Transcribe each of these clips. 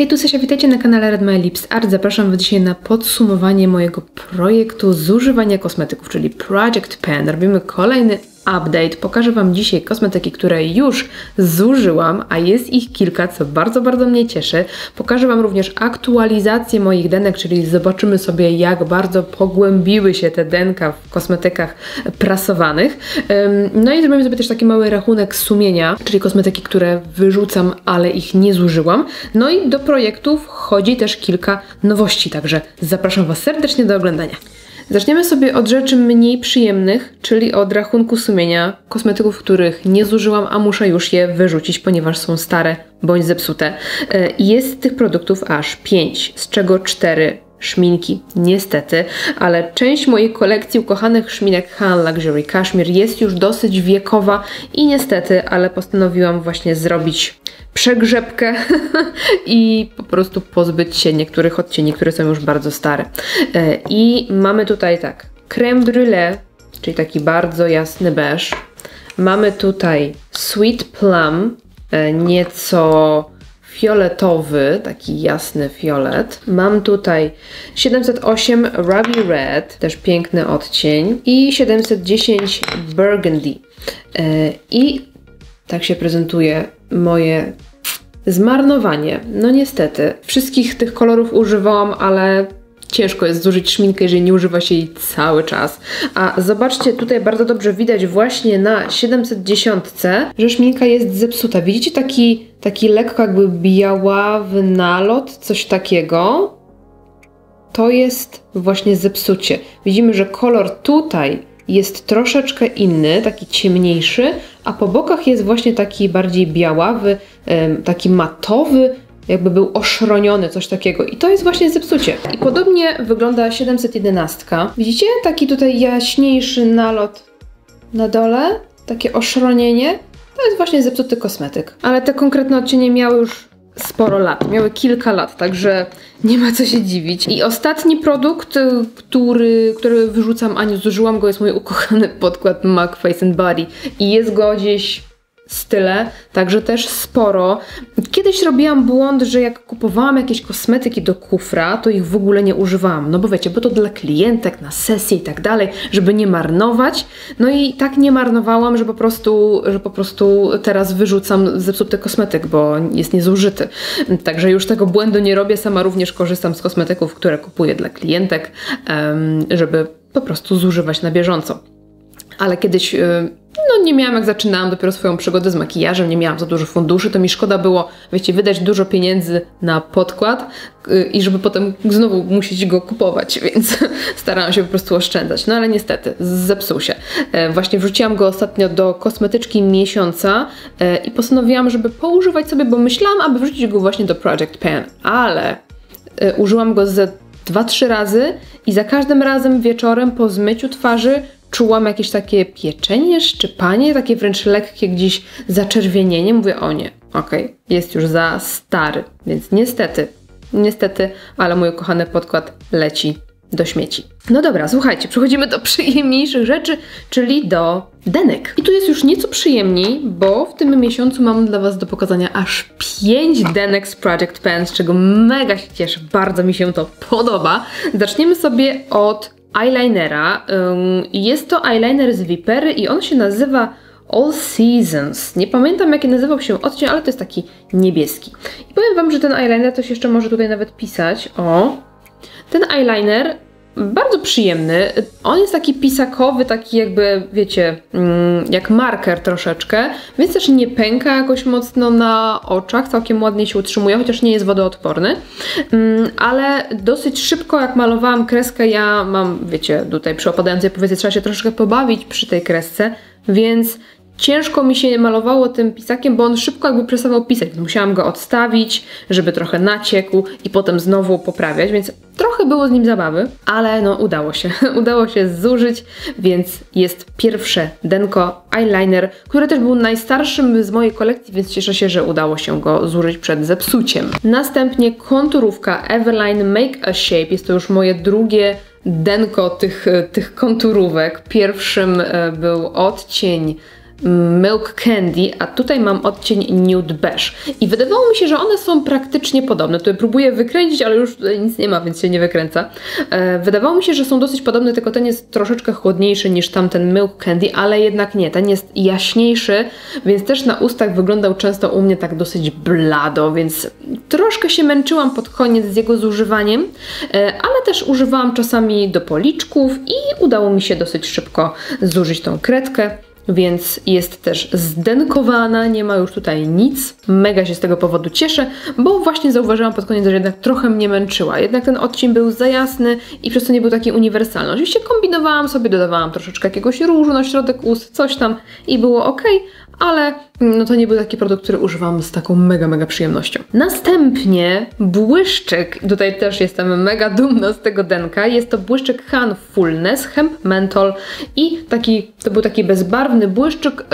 Hej, tu Sesia, witajcie na kanale Red My Lips Art. Zapraszam Was dzisiaj na podsumowanie mojego projektu zużywania kosmetyków, czyli Project Pan. Robimy kolejny update. Pokażę Wam dzisiaj kosmetyki, które już zużyłam, a jest ich kilka, co bardzo, bardzo mnie cieszy. Pokażę Wam również aktualizację moich denek, czyli zobaczymy sobie, jak bardzo pogłębiły się te denka w kosmetykach prasowanych. No i zrobimy sobie też taki mały rachunek sumienia, czyli kosmetyki, które wyrzucam, ale ich nie zużyłam. No i do projektu wchodzi też kilka nowości, także zapraszam Was serdecznie do oglądania. Zaczniemy sobie od rzeczy mniej przyjemnych, czyli od rachunku sumienia kosmetyków, których nie zużyłam, a muszę już je wyrzucić, ponieważ są stare bądź zepsute. Jest tych produktów aż 5, z czego 4 szminki, niestety, ale część mojej kolekcji ukochanych szminek Han Luxury Cashmere jest już dosyć wiekowa i niestety, ale postanowiłam właśnie zrobić przegrzebkę i po prostu pozbyć się niektórych odcieni, które są już bardzo stare. I mamy tutaj tak, creme brulee, czyli taki bardzo jasny beż. Mamy tutaj sweet plum, nieco fioletowy, taki jasny fiolet. Mam tutaj 708 Ruby Red, też piękny odcień, i 710 Burgundy. I tak się prezentuje moje zmarnowanie. No niestety, wszystkich tych kolorów używałam, ale ciężko jest zużyć szminkę, jeżeli nie używa się jej cały czas. A zobaczcie, tutaj bardzo dobrze widać właśnie na 710, że szminka jest zepsuta. Widzicie taki lekko jakby białawy nalot, coś takiego? To jest właśnie zepsucie. Widzimy, że kolor tutaj jest troszeczkę inny, taki ciemniejszy, a po bokach jest właśnie taki bardziej białawy, taki matowy, jakby był oszroniony, coś takiego. I to jest właśnie zepsucie. I podobnie wygląda 711. Widzicie? Taki tutaj jaśniejszy nalot na dole, takie oszronienie. To jest właśnie zepsuty kosmetyk. Ale te konkretne odcienie miały już sporo lat, miały kilka lat, także nie ma co się dziwić. I ostatni produkt, który wyrzucam, a nie zużyłam go, jest mój ukochany podkład MAC Face and Body. I jest go gdzieś z tyle, także też sporo. Kiedyś robiłam błąd, że jak kupowałam jakieś kosmetyki do kufra, to ich w ogóle nie używałam. No bo wiecie, bo to dla klientek, na sesję i tak dalej, żeby nie marnować. No i tak nie marnowałam, że po prostu teraz wyrzucam zepsuty kosmetyk, bo jest niezużyty. Także już tego błędu nie robię. Sama również korzystam z kosmetyków, które kupuję dla klientek, żeby po prostu zużywać na bieżąco. Ale kiedyś no nie miałam, jak zaczynałam dopiero swoją przygodę z makijażem, nie miałam za dużo funduszy, to mi szkoda było, wiecie, wydać dużo pieniędzy na podkład i żeby potem znowu musieć go kupować, więc starałam się po prostu oszczędzać. No ale niestety, zepsuł się. Właśnie wrzuciłam go ostatnio do kosmetyczki miesiąca i postanowiłam, żeby poużywać sobie, bo myślałam, aby wrzucić go właśnie do Project Pan, ale użyłam go ze 2-3 razy i za każdym razem wieczorem po zmyciu twarzy czułam jakieś takie pieczenie, szczypanie, takie wręcz lekkie gdzieś zaczerwienienie. Mówię, o nie, okej, jest już za stary, więc niestety, ale mój ukochany podkład leci do śmieci. No dobra, słuchajcie, przechodzimy do przyjemniejszych rzeczy, czyli do denek. I tu jest już nieco przyjemniej, bo w tym miesiącu mam dla Was do pokazania aż 5 denek z Project Pan, z czego mega się cieszę, bardzo mi się to podoba. Zaczniemy sobie od eyelinera. Jest to eyeliner z Vipery i on się nazywa All Seasons. Nie pamiętam, jaki nazywał się odcień, ale to jest taki niebieski. I powiem Wam, że ten eyeliner to się jeszcze może tutaj nawet pisać. O! Ten eyeliner bardzo przyjemny. On jest taki pisakowy, taki jakby, wiecie, jak marker troszeczkę, więc też nie pęka jakoś mocno na oczach, całkiem ładnie się utrzymuje, chociaż nie jest wodoodporny, ale dosyć szybko, jak malowałam kreskę, ja mam, wiecie, tutaj przy opadającej powiece trzeba się troszkę pobawić przy tej kresce, więc ciężko mi się malowało tym pisakiem, bo on szybko jakby przestawał pisać, więc musiałam go odstawić, żeby trochę naciekł i potem znowu poprawiać, więc trochę było z nim zabawy, ale no udało się. Udało się zużyć, więc jest pierwsze denko eyeliner, który też był najstarszym z mojej kolekcji, więc cieszę się, że udało się go zużyć przed zepsuciem. Następnie konturówka Everline Make a Shape. Jest to już moje drugie denko tych konturówek. Pierwszym był odcień Milk Candy, a tutaj mam odcień Nude Beige. I wydawało mi się, że one są praktycznie podobne. Tutaj próbuję wykręcić, ale już tutaj nic nie ma, więc się nie wykręca. Wydawało mi się, że są dosyć podobne, tylko ten jest troszeczkę chłodniejszy niż tamten Milk Candy, ale jednak nie. Ten jest jaśniejszy, więc też na ustach wyglądał często u mnie tak dosyć blado, więc troszkę się męczyłam pod koniec z jego zużywaniem, ale też używałam czasami do policzków i udało mi się dosyć szybko zużyć tą kredkę. Więc jest też zdenkowana, nie ma już tutaj nic. Mega się z tego powodu cieszę, bo właśnie zauważyłam pod koniec, że jednak trochę mnie męczyła. Jednak ten odcień był za jasny i przez to nie był taki uniwersalny. Oczywiście kombinowałam sobie, dodawałam troszeczkę jakiegoś różu na środek ust, coś tam i było ok, ale no to nie był taki produkt, który używam z taką mega przyjemnością. Następnie błyszczyk, tutaj też jestem mega dumna z tego denka, jest to błyszczyk Handfulness Hemp Menthol i to był taki bezbarwny błyszczyk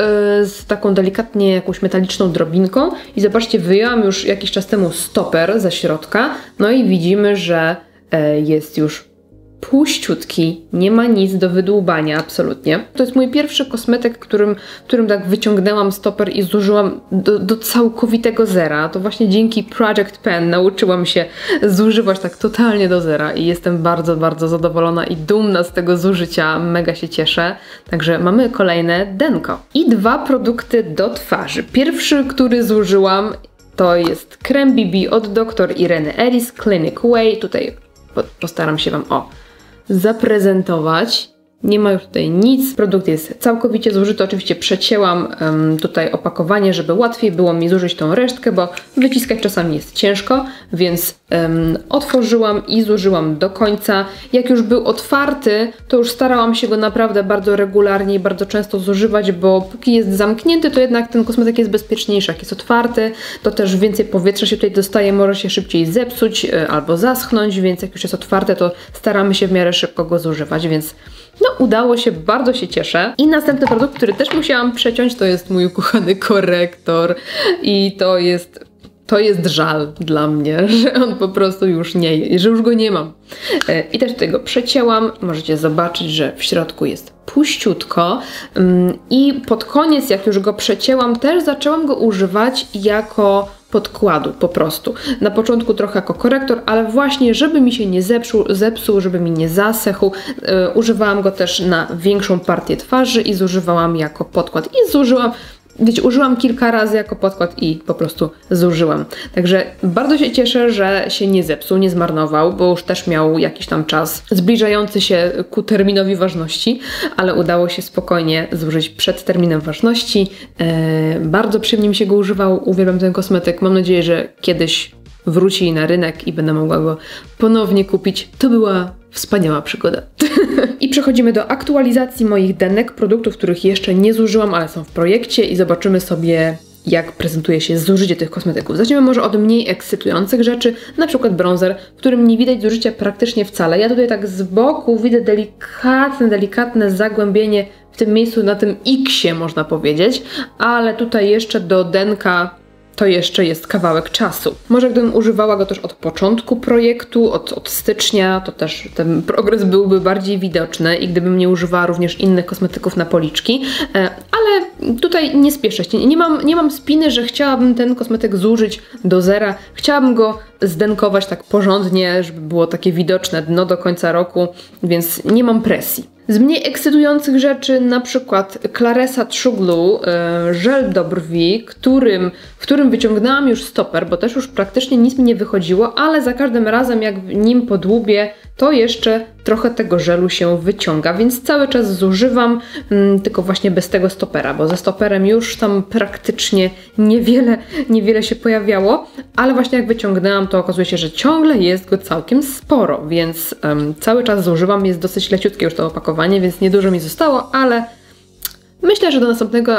z taką delikatnie jakąś metaliczną drobinką i zobaczcie, wyjęłam już jakiś czas temu stoper ze środka, no i widzimy, że jest już puściutki, nie ma nic do wydłubania absolutnie. To jest mój pierwszy kosmetyk, którym tak wyciągnęłam stoper i zużyłam do całkowitego zera. To właśnie dzięki Project Pen nauczyłam się zużywać tak totalnie do zera i jestem bardzo zadowolona i dumna z tego zużycia. Mega się cieszę. Także mamy kolejne denko. I 2 produkty do twarzy. Pierwszy, który zużyłam, to jest krem BB od dr Ireny Ellis Clinic Way. Tutaj postaram się Wam zaprezentować. Nie ma już tutaj nic. Produkt jest całkowicie zużyty. Oczywiście przecięłam tutaj opakowanie, żeby łatwiej było mi zużyć tą resztkę, bo wyciskać czasami jest ciężko, więc otworzyłam i zużyłam do końca. Jak już był otwarty, to już starałam się go naprawdę bardzo regularnie i bardzo często zużywać, bo póki jest zamknięty, to jednak ten kosmetyk jest bezpieczniejszy. Jak jest otwarty, to też więcej powietrza się tutaj dostaje, może się szybciej zepsuć albo zaschnąć, więc jak już jest otwarte, to staramy się w miarę szybko go zużywać, więc no udało się, bardzo się cieszę. I następny produkt, który też musiałam przeciąć, to jest mój ukochany korektor i to jest żal dla mnie, że on po prostu już nie, że już go nie mam. I też tutaj go przecięłam. Możecie zobaczyć, że w środku jest puściutko. I pod koniec, jak już go przecięłam, też zaczęłam go używać jako podkładu po prostu. Na początku trochę jako korektor, ale właśnie, żeby mi się nie zepsuł, żeby mi nie zasechł, używałam go też na większą partię twarzy i zużywałam jako podkład. I zużyłam, wiecie, użyłam kilka razy jako podkład i po prostu zużyłam. Także bardzo się cieszę, że się nie zepsuł, nie zmarnował, bo już też miał jakiś tam czas zbliżający się ku terminowi ważności, ale udało się spokojnie zużyć przed terminem ważności. Bardzo przyjemnie mi się go używał, uwielbiam ten kosmetyk. Mam nadzieję, że kiedyś wróci na rynek i będę mogła go ponownie kupić. To była wspaniała przygoda. I przechodzimy do aktualizacji moich denek, produktów, których jeszcze nie zużyłam, ale są w projekcie i zobaczymy sobie, jak prezentuje się zużycie tych kosmetyków. Zacznijmy może od mniej ekscytujących rzeczy, na przykład bronzer, w którym nie widać zużycia praktycznie wcale. Ja tutaj tak z boku widzę delikatne zagłębienie w tym miejscu, na tym X-ie można powiedzieć, ale tutaj jeszcze do denka to jeszcze jest kawałek czasu. Może gdybym używała go też od początku projektu, od stycznia, to też ten progres byłby bardziej widoczny i gdybym nie używała również innych kosmetyków na policzki, ale tutaj nie spieszę się. Nie mam spiny, że chciałabym ten kosmetyk zużyć do zera. Chciałabym go zdenkować tak porządnie, żeby było takie widoczne dno do końca roku, więc nie mam presji. Z mniej ekscytujących rzeczy na przykład Claresa True Glue, żel do brwi, w którym wyciągnęłam już stoper, bo też już praktycznie nic mi nie wychodziło, ale za każdym razem jak nim podłubię, to jeszcze trochę tego żelu się wyciąga, więc cały czas zużywam, tylko właśnie bez tego stopera, bo ze stoperem już tam praktycznie niewiele się pojawiało, ale właśnie jak wyciągnęłam, to okazuje się, że ciągle jest go całkiem sporo, więc cały czas zużywam, jest dosyć leciutkie już to opakowanie, więc niedużo mi zostało, ale myślę, że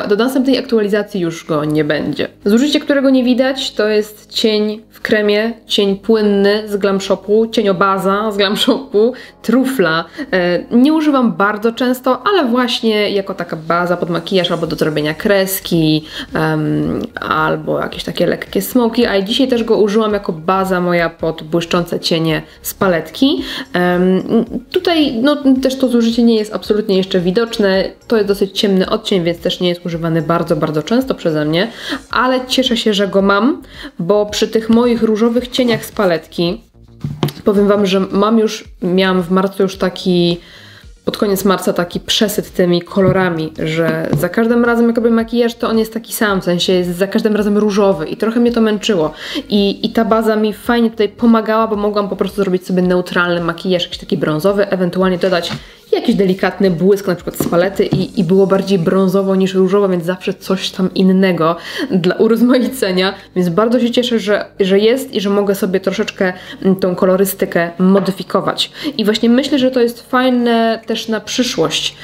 do następnej aktualizacji już go nie będzie. Zużycie, którego nie widać, to jest cień w kremie, cień płynny z Glam Shopu, cieniobaza z Glam Shopu, trufla. Nie używam bardzo często, ale właśnie jako taka baza pod makijaż albo do zrobienia kreski, albo jakieś takie lekkie smoki, a dzisiaj też go użyłam jako baza moja pod błyszczące cienie z paletki. Tutaj no, też to zużycie nie jest absolutnie jeszcze widoczne, to jest dosyć ciemny odcień, odcień, więc też nie jest używany bardzo, bardzo często przeze mnie, ale cieszę się, że go mam, bo przy tych moich różowych cieniach z paletki powiem Wam, że miałam w marcu już pod koniec marca taki przesyt tymi kolorami, że za każdym razem jak robię makijaż, to on jest taki sam, w sensie jest za każdym razem różowy i trochę mnie to męczyło. I ta baza mi fajnie tutaj pomagała, bo mogłam po prostu zrobić sobie neutralny makijaż, jakiś taki brązowy, ewentualnie dodać jakiś delikatny błysk na przykład z palety i było bardziej brązowo niż różowo, więc zawsze coś tam innego dla urozmaicenia, więc bardzo się cieszę, że jest i że mogę sobie troszeczkę tą kolorystykę modyfikować. I właśnie myślę, że to jest fajne też na przyszłość.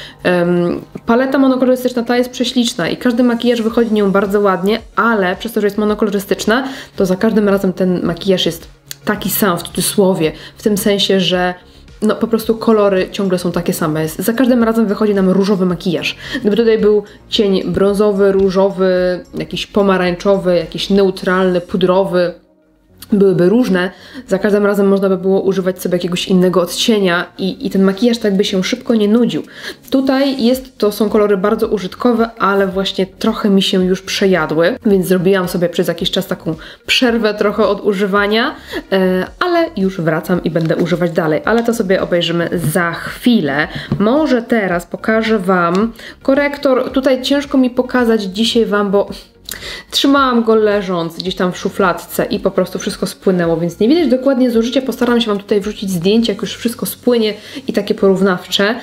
Paleta monokolorystyczna ta jest prześliczna i każdy makijaż wychodzi nią bardzo ładnie, ale przez to, że jest monokolorystyczna, to za każdym razem ten makijaż jest taki sam w cudzysłowie, w tym sensie, że no po prostu kolory ciągle są takie same. Za każdym razem wychodzi nam różowy makijaż. Gdyby tutaj był cień brązowy, różowy, jakiś pomarańczowy, jakiś neutralny, pudrowy, byłyby różne, za każdym razem można by było używać sobie jakiegoś innego odcienia i ten makijaż tak by się szybko nie nudził. Tutaj to są kolory bardzo użytkowe, ale właśnie trochę mi się już przejadły, więc zrobiłam sobie przez jakiś czas taką przerwę trochę od używania, ale już wracam i będę używać dalej, ale to sobie obejrzymy za chwilę. Może teraz pokażę Wam korektor. Tutaj ciężko mi pokazać dzisiaj Wam, bo trzymałam go leżąc gdzieś tam w szufladce i po prostu wszystko spłynęło, więc nie widać dokładnie zużycia. Postaram się Wam tutaj wrzucić zdjęcie, jak już wszystko spłynie i takie porównawcze.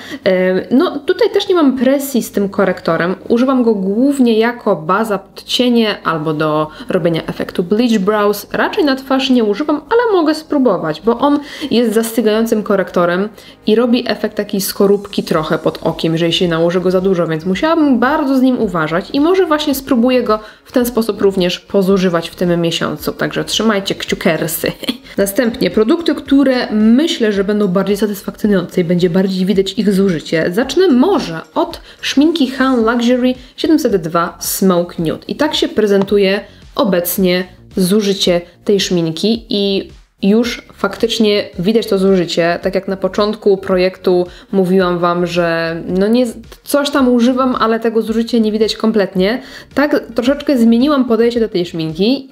No tutaj też nie mam presji z tym korektorem. Używam go głównie jako baza pod cienie albo do robienia efektu bleach brows. Raczej na twarz nie używam, ale mogę spróbować, bo on jest zastygającym korektorem i robi efekt takiej skorupki trochę pod okiem, jeżeli się nałoży go za dużo, więc musiałabym bardzo z nim uważać i może właśnie spróbuję go w ten sposób również pozużywać w tym miesiącu. Także trzymajcie kciukersy. Następnie produkty, które myślę, że będą bardziej satysfakcjonujące i będzie bardziej widać ich zużycie. Zacznę może od szminki Han Luxury 702 Smoke Nude. I tak się prezentuje obecnie zużycie tej szminki i już faktycznie widać to zużycie. Tak jak na początku projektu mówiłam Wam, że no nie, coś tam używam, ale tego zużycia nie widać kompletnie. Tak troszeczkę zmieniłam podejście do tej szminki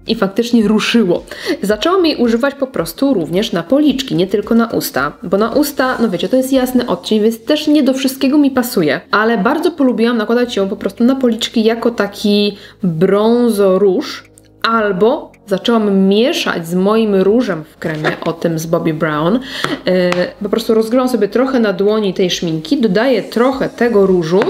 i faktycznie ruszyło. Zaczęłam jej używać po prostu również na policzki, nie tylko na usta, bo na usta, no wiecie, to jest jasny odcień, więc też nie do wszystkiego mi pasuje, ale bardzo polubiłam nakładać ją po prostu na policzki jako taki brązo-róż, albo zaczęłam mieszać z moim różem w kremie, o tym z Bobbi Brown. Po prostu rozgrzałam sobie trochę na dłoni tej szminki, dodaję trochę tego różu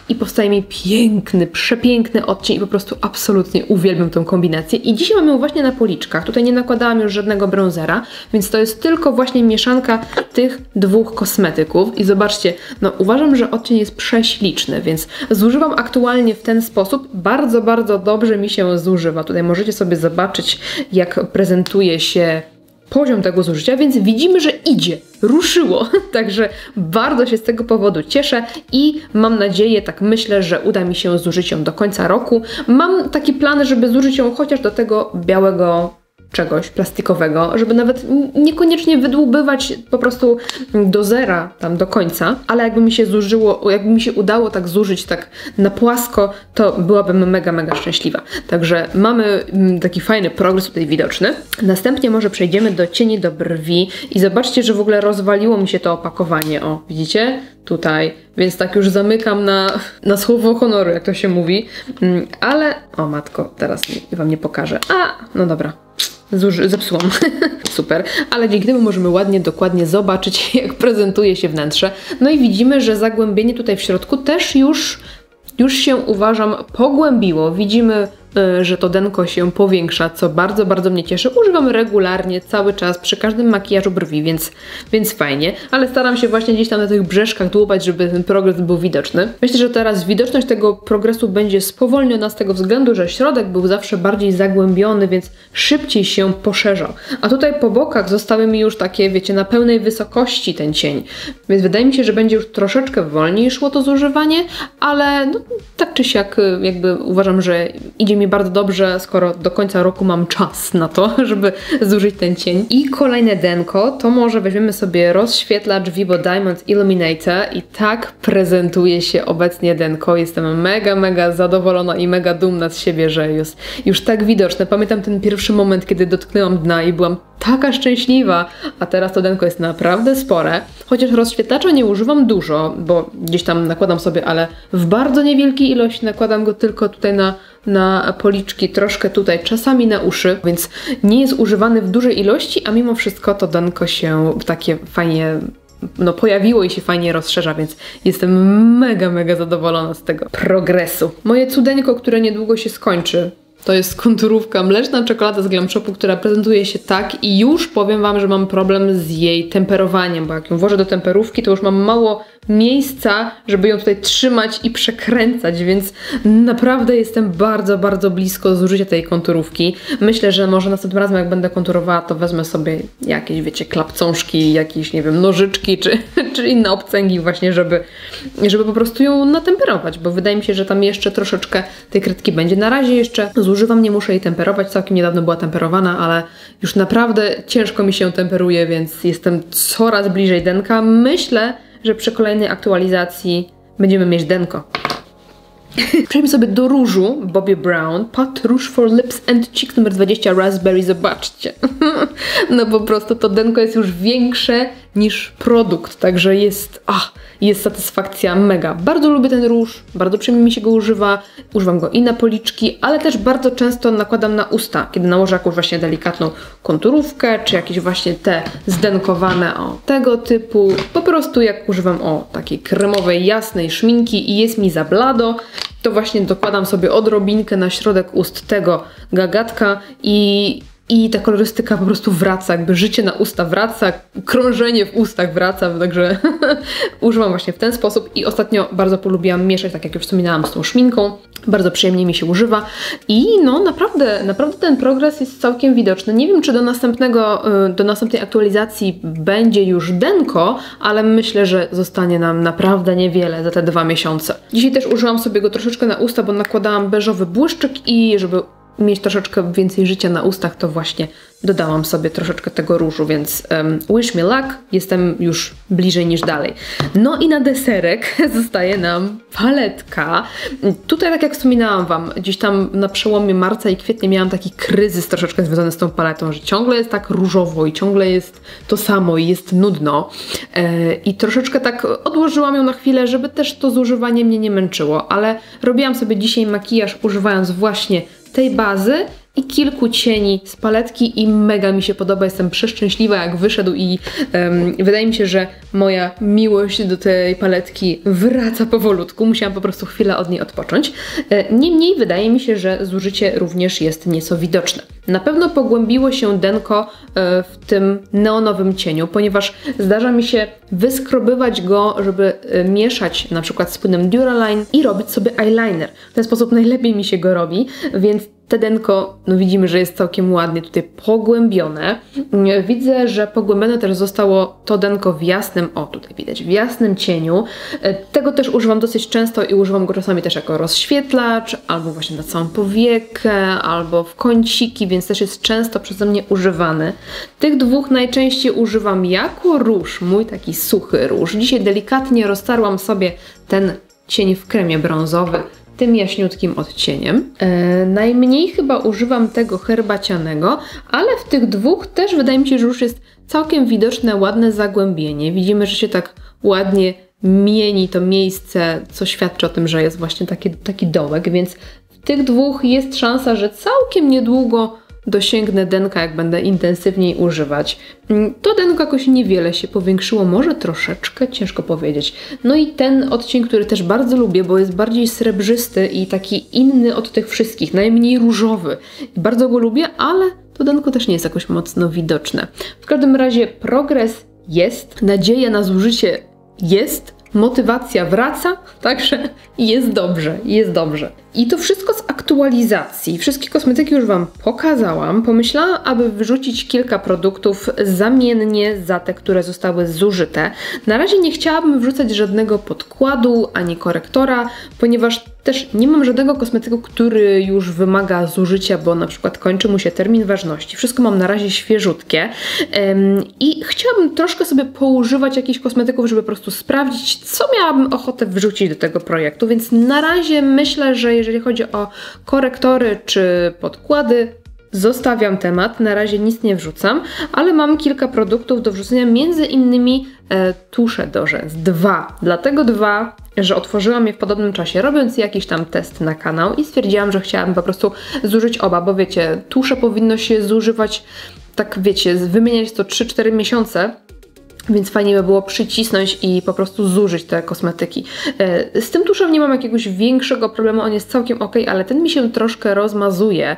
i powstaje mi piękny, przepiękny odcień i po prostu absolutnie uwielbiam tą kombinację. I dzisiaj mam ją właśnie na policzkach. Tutaj nie nakładałam już żadnego bronzera, więc to jest tylko właśnie mieszanka tych dwóch kosmetyków. I zobaczcie, no uważam, że odcień jest prześliczny, więc zużywam aktualnie w ten sposób. Bardzo, bardzo dobrze mi się zużywa. Tutaj możecie sobie zobaczyć, jak prezentuje się poziom tego zużycia, więc widzimy, że idzie, ruszyło. Także bardzo się z tego powodu cieszę i mam nadzieję, tak myślę, że uda mi się zużyć ją do końca roku. Mam taki plan, żeby zużyć ją chociaż do tego białego czegoś plastikowego, żeby nawet niekoniecznie wydłubywać po prostu do zera, tam do końca, ale jakby mi się zużyło, jakby mi się udało tak zużyć tak na płasko, to byłabym mega, mega szczęśliwa. Także mamy taki fajny progres tutaj widoczny. Następnie może przejdziemy do cieni do brwi i zobaczcie, że w ogóle rozwaliło mi się to opakowanie. O, widzicie? Tutaj. Więc tak już zamykam na słowo honoru, jak to się mówi. Ale, o matko, teraz Wam nie pokażę. No dobra. Zepsułam. Super. Ale dzięki temu możemy ładnie, dokładnie zobaczyć, jak prezentuje się wnętrze. No i widzimy, że zagłębienie tutaj w środku też już się, uważam, pogłębiło. Widzimy, że to denko się powiększa, co bardzo, bardzo mnie cieszy. Używam regularnie, cały czas, przy każdym makijażu brwi, więc fajnie. Ale staram się właśnie gdzieś tam na tych brzeszkach dłubać, żeby ten progres był widoczny. Myślę, że teraz widoczność tego progresu będzie spowolniona z tego względu, że środek był zawsze bardziej zagłębiony, więc szybciej się poszerzał. A tutaj po bokach zostały mi już takie, wiecie, na pełnej wysokości ten cień. Więc wydaje mi się, że będzie już troszeczkę wolniej szło to zużywanie, ale no, tak czy siak jakby uważam, że idzie idzie mi bardzo dobrze, skoro do końca roku mam czas na to, żeby zużyć ten cień. I kolejne denko, to może weźmiemy sobie rozświetlacz Vibo Diamond Illuminator i tak prezentuje się obecnie denko. Jestem mega zadowolona i mega dumna z siebie, że jest już tak widoczne. Pamiętam ten pierwszy moment, kiedy dotknęłam dna i byłam taka szczęśliwa, a teraz to denko jest naprawdę spore. Chociaż rozświetlacza nie używam dużo, bo gdzieś tam nakładam sobie, ale w bardzo niewielkiej ilości nakładam go tylko tutaj na policzki, troszkę tutaj, czasami na uszy, więc nie jest używany w dużej ilości, a mimo wszystko to denko się takie fajnie pojawiło i się fajnie rozszerza, więc jestem mega zadowolona z tego progresu. Moje cudeńko, które niedługo się skończy, to jest konturówka mleczna czekolada z Glam Shopu, która prezentuje się tak i już powiem Wam, że mam problem z jej temperowaniem, bo jak ją włożę do temperówki, to już mam mało miejsca, żeby ją tutaj trzymać i przekręcać, więc naprawdę jestem bardzo blisko zużycia tej konturówki. Myślę, że może następnym razem, jak będę konturowała, to wezmę sobie jakieś, wiecie, klapcążki, jakieś, nie wiem, nożyczki, czy inne obcęgi właśnie, żeby po prostu ją natemperować, bo wydaje mi się, że tam jeszcze troszeczkę tej kredki będzie. Na razie jeszcze zużywam, nie muszę jej temperować, całkiem niedawno była temperowana, ale już naprawdę ciężko mi się temperuje, więc jestem coraz bliżej denka. Myślę, że przy kolejnej aktualizacji będziemy mieć denko. Przejdźmy sobie do różu Bobbi Brown. Pat Rouge for Lips and Cheeks numer 20 Raspberry. Zobaczcie. No po prostu to denko jest już większe niż produkt, także jest satysfakcja mega. Bardzo lubię ten róż, bardzo przyjemnie mi się go używa. Używam go i na policzki, ale też bardzo często nakładam na usta, kiedy nałożę jakąś właśnie delikatną konturówkę, czy jakieś właśnie te zdenkowane tego typu. Po prostu jak używam takiej kremowej, jasnej szminki i jest mi za blado, to właśnie dokładam sobie odrobinkę na środek ust tego gagatka i ta kolorystyka po prostu wraca, jakby życie na usta wraca, krążenie w ustach wraca, także używam właśnie w ten sposób i ostatnio bardzo polubiłam mieszać, tak jak już wspominałam, z tą szminką. Bardzo przyjemnie mi się używa i no naprawdę ten progres jest całkiem widoczny. Nie wiem, czy do następnej aktualizacji będzie już denko, ale myślę, że zostanie nam naprawdę niewiele za te 2 miesiące. Dzisiaj też użyłam sobie go troszeczkę na usta, bo nakładałam beżowy błyszczyk i żeby mieć troszeczkę więcej życia na ustach, to właśnie dodałam sobie troszeczkę tego różu, więc wish me luck, jestem już bliżej niż dalej. No i na deserek zostaje nam paletka. Tutaj, tak jak wspominałam Wam, gdzieś tam na przełomie marca i kwietnia miałam taki kryzys troszeczkę związany z tą paletą, że ciągle jest tak różowo i ciągle jest to samo i jest nudno. I troszeczkę tak odłożyłam ją na chwilę, żeby też to zużywanie mnie nie męczyło, ale robiłam sobie dzisiaj makijaż używając właśnie tej bazy i kilku cieni z paletki i mega mi się podoba, jestem przeszczęśliwa jak wyszedł i wydaje mi się, że moja miłość do tej paletki wraca powolutku, musiałam po prostu chwilę od niej odpocząć. Niemniej wydaje mi się, że zużycie również jest nieco widoczne. Na pewno pogłębiło się denko w tym neonowym cieniu, ponieważ zdarza mi się wyskrobywać go, żeby mieszać na przykład z płynem Duraline i robić sobie eyeliner. W ten sposób najlepiej mi się go robi, więc te denko, no widzimy, że jest całkiem ładnie tutaj pogłębione. Widzę, że pogłębione też zostało to denko w jasnym, tutaj widać, w jasnym cieniu. Tego też używam dosyć często i używam go czasami też jako rozświetlacz, albo właśnie na całą powiekę, albo w kąciki, więc też jest często przeze mnie używany. Tych dwóch najczęściej używam jako róż, mój taki suchy róż. Dzisiaj delikatnie roztarłam sobie ten cień w kremie brązowy, tym jaśniutkim odcieniem. Najmniej chyba używam tego herbacianego, ale w tych dwóch też wydaje mi się, że już jest całkiem widoczne, ładne zagłębienie. Widzimy, że się tak ładnie mieni to miejsce, co świadczy o tym, że jest właśnie taki dołek, więc w tych dwóch jest szansa, że całkiem niedługo dosięgnę denka, jak będę intensywniej używać. To denko jakoś niewiele się powiększyło, może troszeczkę, ciężko powiedzieć. No i ten odcień, który też bardzo lubię, bo jest bardziej srebrzysty i taki inny od tych wszystkich, najmniej różowy. Bardzo go lubię, ale to denko też nie jest jakoś mocno widoczne. W każdym razie progres jest, nadzieja na zużycie jest, motywacja wraca, także jest dobrze, jest dobrze. I to wszystko z aktualizacji. Wszystkie kosmetyki już Wam pokazałam. Pomyślałam, aby wyrzucić kilka produktów zamiennie za te, które zostały zużyte. Na razie nie chciałabym wrzucać żadnego podkładu ani korektora, ponieważ Też nie mam żadnego kosmetyku, który już wymaga zużycia, bo na przykład kończy mu się termin ważności. Wszystko mam na razie świeżutkie i chciałabym troszkę sobie poużywać jakichś kosmetyków, żeby po prostu sprawdzić, co miałabym ochotę wrzucić do tego projektu, więc na razie myślę, że jeżeli chodzi o korektory czy podkłady, zostawiam temat, na razie nic nie wrzucam, ale mam kilka produktów do wrzucenia, między innymi tusze do rzęs. 2. Dlatego 2, że otworzyłam je w podobnym czasie, robiąc jakiś tam test na kanał i stwierdziłam, że chciałabym po prostu zużyć oba, bo wiecie, tusze powinno się zużywać, tak wiecie, wymieniać to 3-4 miesiące, więc fajnie by było przycisnąć i po prostu zużyć te kosmetyki. Z tym tuszem nie mam jakiegoś większego problemu, on jest całkiem ok, ale ten mi się troszkę rozmazuje,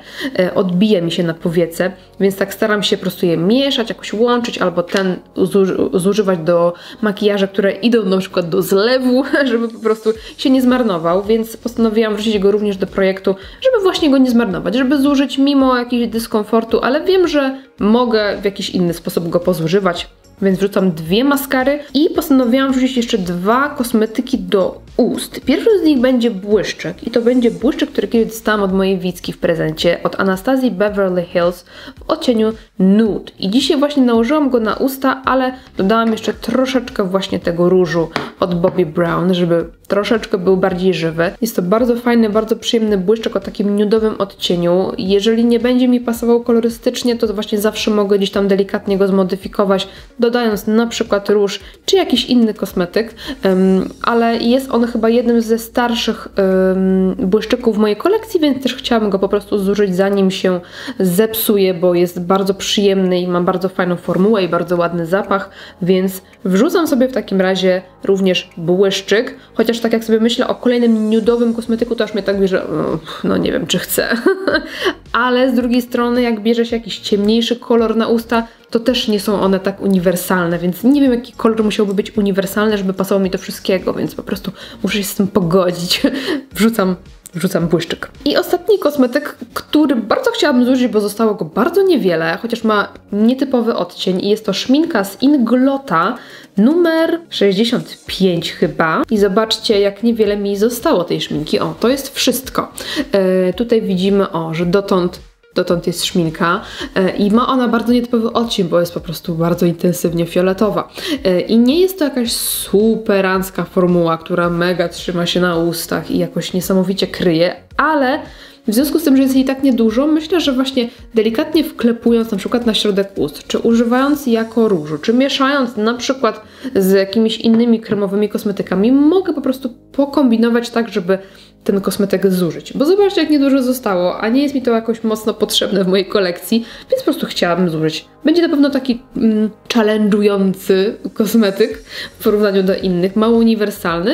odbija mi się na powiece, więc tak staram się po prostu je mieszać, jakoś łączyć, albo ten zużywać do makijaży, które idą na przykład do zlewu, żeby po prostu się nie zmarnował, więc postanowiłam wrzucić go również do projektu, żeby właśnie go nie zmarnować, żeby zużyć mimo jakiegoś dyskomfortu, ale wiem, że mogę w jakiś inny sposób go pozużywać. Więc wrzucam 2 maskary i postanowiłam wrzucić jeszcze 2 kosmetyki do ust. Pierwszy z nich będzie błyszczyk i to będzie błyszczyk, który kiedyś dostałam od mojej Wicki w prezencie, od Anastazji Beverly Hills w odcieniu Nude. I dzisiaj właśnie nałożyłam go na usta, ale dodałam jeszcze troszeczkę właśnie tego różu od Bobbi Brown, żeby troszeczkę był bardziej żywy. Jest to bardzo fajny, bardzo przyjemny błyszczyk o takim nudowym odcieniu. Jeżeli nie będzie mi pasował kolorystycznie, to właśnie zawsze mogę gdzieś tam delikatnie go zmodyfikować, dodając na przykład róż, czy jakiś inny kosmetyk, ale jest on chyba jednym ze starszych błyszczyków w mojej kolekcji, więc też chciałabym go po prostu zużyć, zanim się zepsuje, bo jest bardzo przyjemny i ma bardzo fajną formułę i bardzo ładny zapach, więc wrzucam sobie w takim razie również błyszczyk, chociaż tak jak sobie myślę o kolejnym nudowym kosmetyku, to aż mnie tak bierze, no nie wiem, czy chcę. Ale z drugiej strony, jak bierze się jakiś ciemniejszy kolor na usta, to też nie są one tak uniwersalne, więc nie wiem, jaki kolor musiałby być uniwersalny, żeby pasował mi do wszystkiego, więc po prostu muszę się z tym pogodzić. Wrzucam błyszczyk. I ostatni kosmetyk, który bardzo chciałabym zużyć, bo zostało go bardzo niewiele, chociaż ma nietypowy odcień i jest to szminka z Inglota numer 65 chyba. I zobaczcie, jak niewiele mi zostało tej szminki. O, to jest wszystko. Tutaj widzimy, że dotąd jest szminka i ma ona bardzo nietypowy odcień, bo jest po prostu bardzo intensywnie fioletowa. I nie jest to jakaś superancka formuła, która mega trzyma się na ustach i jakoś niesamowicie kryje, ale w związku z tym, że jest jej tak niedużo, myślę, że właśnie delikatnie wklepując na przykład na środek ust, czy używając jako różu, czy mieszając na przykład z jakimiś innymi kremowymi kosmetykami, mogę po prostu pokombinować tak, żeby ten kosmetyk zużyć. Bo zobaczcie, jak niedużo zostało, a nie jest mi to jakoś mocno potrzebne w mojej kolekcji, więc po prostu chciałabym zużyć. Będzie na pewno taki challenge'ujący kosmetyk w porównaniu do innych, mało uniwersalny,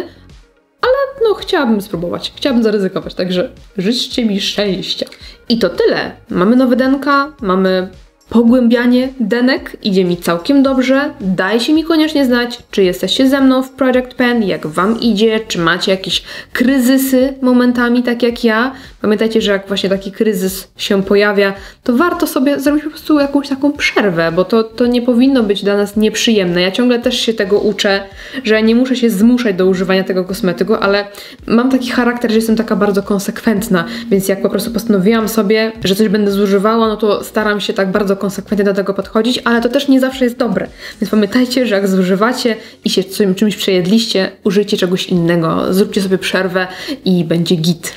ale no chciałabym spróbować, chciałabym zaryzykować, także życzcie mi szczęścia. I to tyle. Mamy nowe denka, mamy pogłębianie denek, idzie mi całkiem dobrze. Dajcie mi koniecznie znać, czy jesteście ze mną w Project Pan, jak Wam idzie, czy macie jakieś kryzysy momentami, tak jak ja. Pamiętajcie, że jak właśnie taki kryzys się pojawia, to warto sobie zrobić po prostu jakąś taką przerwę, bo to nie powinno być dla nas nieprzyjemne. Ja ciągle też się tego uczę, że nie muszę się zmuszać do używania tego kosmetyku, ale mam taki charakter, że jestem taka bardzo konsekwentna, więc jak po prostu postanowiłam sobie, że coś będę zużywała, no to staram się tak bardzo konsekwentnie do tego podchodzić, ale to też nie zawsze jest dobre. Więc pamiętajcie, że jak zużywacie i się czymś przejedliście, użyjcie czegoś innego, zróbcie sobie przerwę i będzie git.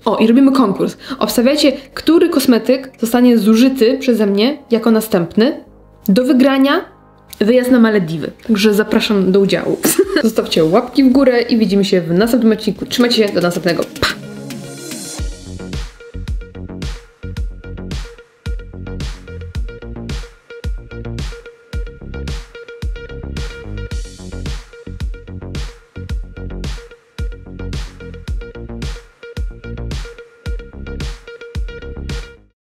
O, i robimy konkurs. Obstawiajcie, który kosmetyk zostanie zużyty przeze mnie jako następny. Do wygrania wyjazd na Malediwy. Także zapraszam do udziału. Zostawcie łapki w górę i widzimy się w następnym odcinku. Trzymajcie się, do następnego. Pa!